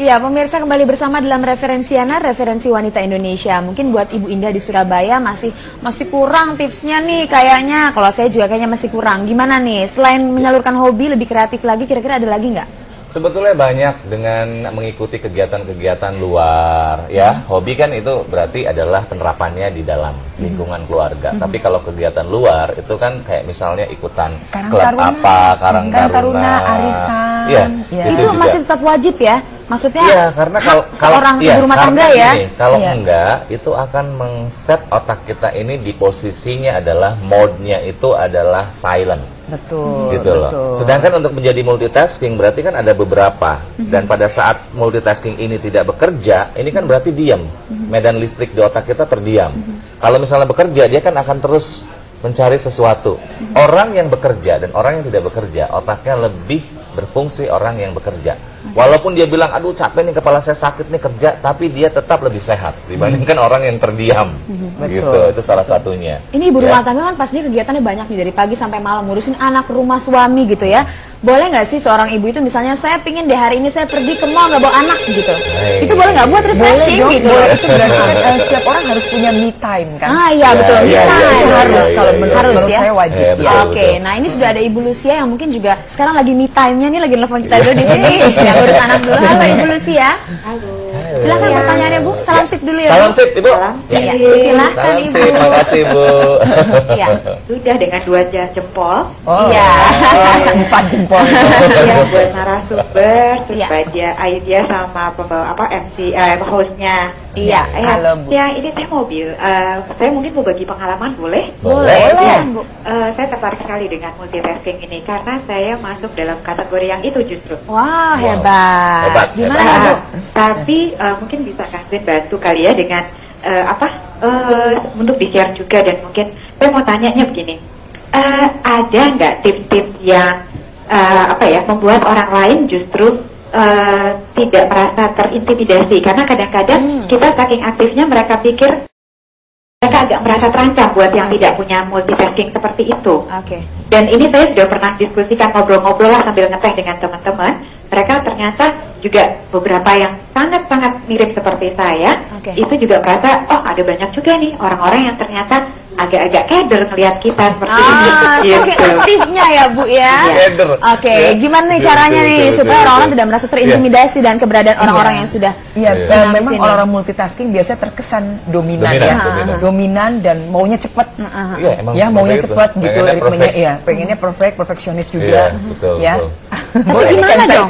Ya, pemirsa kembali bersama dalam Referensiana, referensi wanita Indonesia. Mungkin buat Ibu Indah di Surabaya masih kurang tipsnya nih kayaknya. Kalau saya juga kayaknya masih kurang. Gimana nih? Selain menyalurkan hobi lebih kreatif lagi, kira-kira ada lagi nggak? Sebetulnya banyak dengan mengikuti kegiatan-kegiatan luar, ya. Hobi kan itu berarti adalah penerapannya di dalam lingkungan keluarga. Tapi kalau kegiatan luar itu kan kayak misalnya ikutan klub apa, Karang Taruna, arisan. Ya, itu masih tetap wajib ya? Maksudnya iya, karena kalau seorang ibu rumah tangga ya? Ini, kalau enggak, itu akan meng-set otak kita ini di posisinya adalah mode-nya itu adalah silent. Betul, gitu loh. Sedangkan untuk menjadi multitasking berarti kan ada beberapa. Dan pada saat multitasking ini tidak bekerja, ini kan berarti diam. Medan listrik di otak kita terdiam. Kalau misalnya bekerja, dia kan akan terus mencari sesuatu. Orang yang bekerja dan orang yang tidak bekerja, otaknya lebih berfungsi orang yang bekerja. Walaupun dia bilang, aduh capek nih, kepala saya sakit nih kerja, tapi dia tetap lebih sehat dibandingkan orang yang terdiam. Gitu, itu salah satunya. Ini ibu rumah tangga kan pastinya kegiatannya banyak nih, dari pagi sampai malam ngurusin anak, rumah, suami gitu ya. Boleh nggak sih seorang ibu itu misalnya, saya pingin deh hari ini saya pergi ke mall nggak bawa anak gitu. Itu boleh nggak buat refreshing boleh, gitu? Boleh, itu berarti kan setiap orang harus punya me time kan? Ah iya betul, me time harus, kalau menurut saya wajib. Oke, nah ini sudah ada Ibu Lucia yang mungkin juga sekarang lagi me time-nya nih, lagi nelfon kita dulu di sini. Yang urus anak dulu. Halo Ibu Lucia. Halo. Silakan pertanyaannya Bu. Salam sip dulu ya. Salam sip Ibu. Ya, silakan Salam Ibu. sip, makasih Bu. Iya. Sudah dengan 2 jempol. Iya. 4 jempol. Ya, buat narasumber, terus Aidia sama pembawa MC hostnya. Iya. Halo Bu. Ya, ini saya saya mungkin mau bagi pengalaman, boleh? Boleh. Bu. Saya tertarik sekali dengan multitasking ini karena saya masuk dalam kategori yang itu justru. Wah, hebat. Gimana Bu? Tapi mungkin bisa Kang bantu kali ya dengan untuk di-share juga, dan mungkin saya mau tanyanya begini. Ada nggak tips-tips yang membuat orang lain justru tidak merasa terintimidasi? Karena kadang-kadang kita saking aktifnya mereka pikir mereka agak merasa terancam buat yang tidak punya multitasking seperti itu. Dan ini saya sudah pernah diskusikan, ngobrol-ngobrol lah sambil ngeteh dengan teman-teman. Mereka ternyata juga beberapa yang sangat-sangat mirip seperti saya, itu juga merasa, oh ada banyak juga nih orang-orang yang ternyata agak-agak keder ngelihat kita seperti ini. Saking aktifnya ya Bu ya. Gimana nih caranya nih supaya orang-orang tidak merasa terintimidasi dan keberadaan orang-orang yang sudah. Memang orang-orang multitasking biasanya terkesan dominan ya. Dominan dan maunya cepat. Ya, maunya cepat gitu ritmenya. Iya, pengennya perfeksionis juga. Ya. Tapi gimana dong?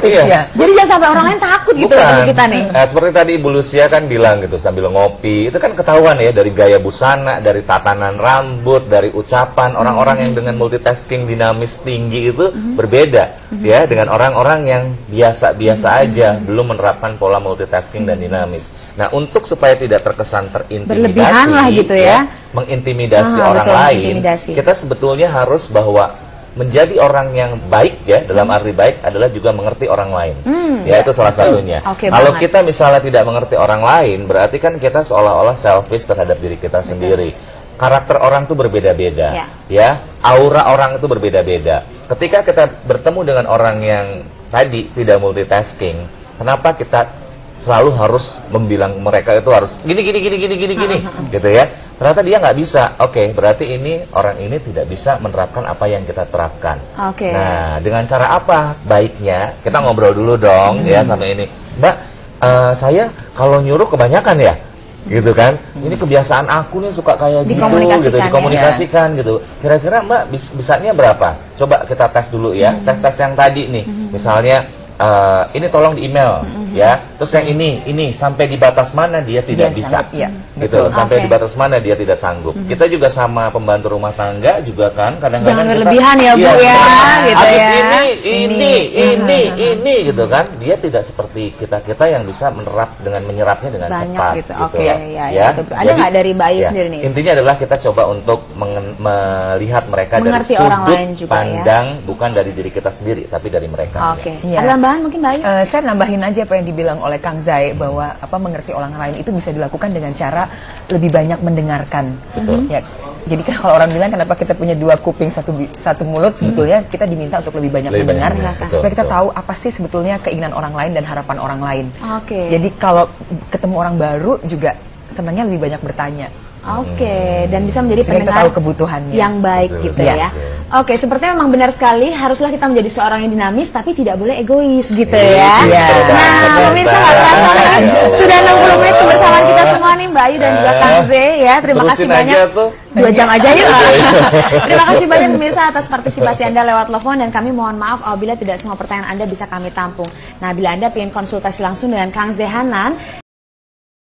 Jadi jangan sampai orang lain takut gitu ketemu kita nih. Seperti tadi Ibu Lucia kan bilang gitu sambil ngopi, itu kan ketahuan ya dari gaya busana, dari tatanan rambut, dari ucapan. Orang-orang yang dengan multitasking dinamis tinggi itu berbeda ya dengan orang-orang yang biasa-biasa aja, belum menerapkan pola multitasking dan dinamis. Nah, untuk supaya tidak terkesan terintimidasi, berlebihan lah gitu ya, mengintimidasi orang lain, kita sebetulnya harus bahwa menjadi orang yang baik ya, dalam arti baik adalah juga mengerti orang lain. Ya, itu salah satunya. Kalau kita misalnya tidak mengerti orang lain, berarti kan kita seolah-olah selfish terhadap diri kita sendiri. Karakter orang itu berbeda-beda, ya. Aura orang itu berbeda-beda. Ketika kita bertemu dengan orang yang tadi tidak multitasking, kenapa kita selalu harus membilang mereka itu harus gini, gitu ya? Ternyata dia nggak bisa. Berarti ini orang ini tidak bisa menerapkan apa yang kita terapkan. Nah, dengan cara apa baiknya? Kita ngobrol dulu dong, ya, sama ini. Mbak, saya kalau nyuruh kebanyakan ya, gitu kan? Ini kebiasaan aku nih suka kayak gitu, dikomunikasikan gitu. Kira-kira Mbak bisanya berapa? Coba kita tes dulu ya. Tes-tes yang tadi nih, misalnya. Ini tolong di email ya, terus yang ini sampai di batas mana dia tidak bisa gitu, sampai di batas mana dia tidak sanggup. Kita juga sama pembantu rumah tangga juga kan kadang-kadang jangan berlebihan ya Bu ya, gitu ya. Ini gitu kan, dia tidak seperti kita yang bisa menyerapnya dengan cepat gitu. Ada nggak dari bayi sendiri nih? Intinya adalah kita coba untuk melihat mereka mengerti dari orang lain sudut juga, pandang bukan dari diri kita sendiri tapi dari mereka. Ada tambahan mungkin Bayu? Saya nambahin aja apa yang dibilang oleh Kang Zai, bahwa mengerti orang lain itu bisa dilakukan dengan cara lebih banyak mendengarkan. Ya, Jadi kan kalau orang bilang kenapa kita punya 2 kuping satu mulut, sebetulnya kita diminta untuk lebih banyak mendengar, supaya kita tahu apa sih sebetulnya keinginan orang lain dan harapan orang lain. Jadi kalau ketemu orang baru juga senangnya lebih banyak bertanya. Dan bisa menjadi pendengar tahu kebutuhannya yang baik gitu ya. Sepertinya memang benar sekali, haruslah kita menjadi seorang yang dinamis tapi tidak boleh egois gitu ya. Nah, pemirsa nggak terasa sudah 60 menit kebersamaan kita semua nih, Mbak Ayu dan juga Kang Z ya. Terima kasih banyak. 2 jam aja yuk. Terima kasih banyak pemirsa atas partisipasi Anda lewat telepon, dan kami mohon maaf apabila tidak semua pertanyaan Anda bisa kami tampung. Nah, bila Anda ingin konsultasi langsung dengan Kang Z Hanan,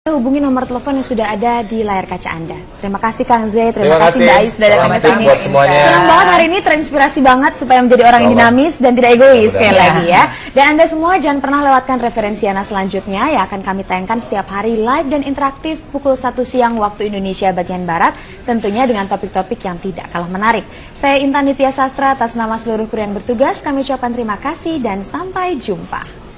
hubungi nomor telepon yang sudah ada di layar kaca Anda. Terima kasih Kang Z, terima kasih Mbak Ayu sudah datang ke sini. Senang banget hari ini, terinspirasi banget supaya menjadi orang yang dinamis dan tidak egois sekali lagi ya. Dan Anda semua jangan pernah lewatkan referensi Ana selanjutnya yang akan kami tayangkan setiap hari live dan interaktif pukul 1 siang waktu Indonesia bagian Barat, tentunya dengan topik-topik yang tidak kalah menarik. Saya Intan Nitya Sastra, atas nama seluruh kru yang bertugas kami ucapkan terima kasih dan sampai jumpa.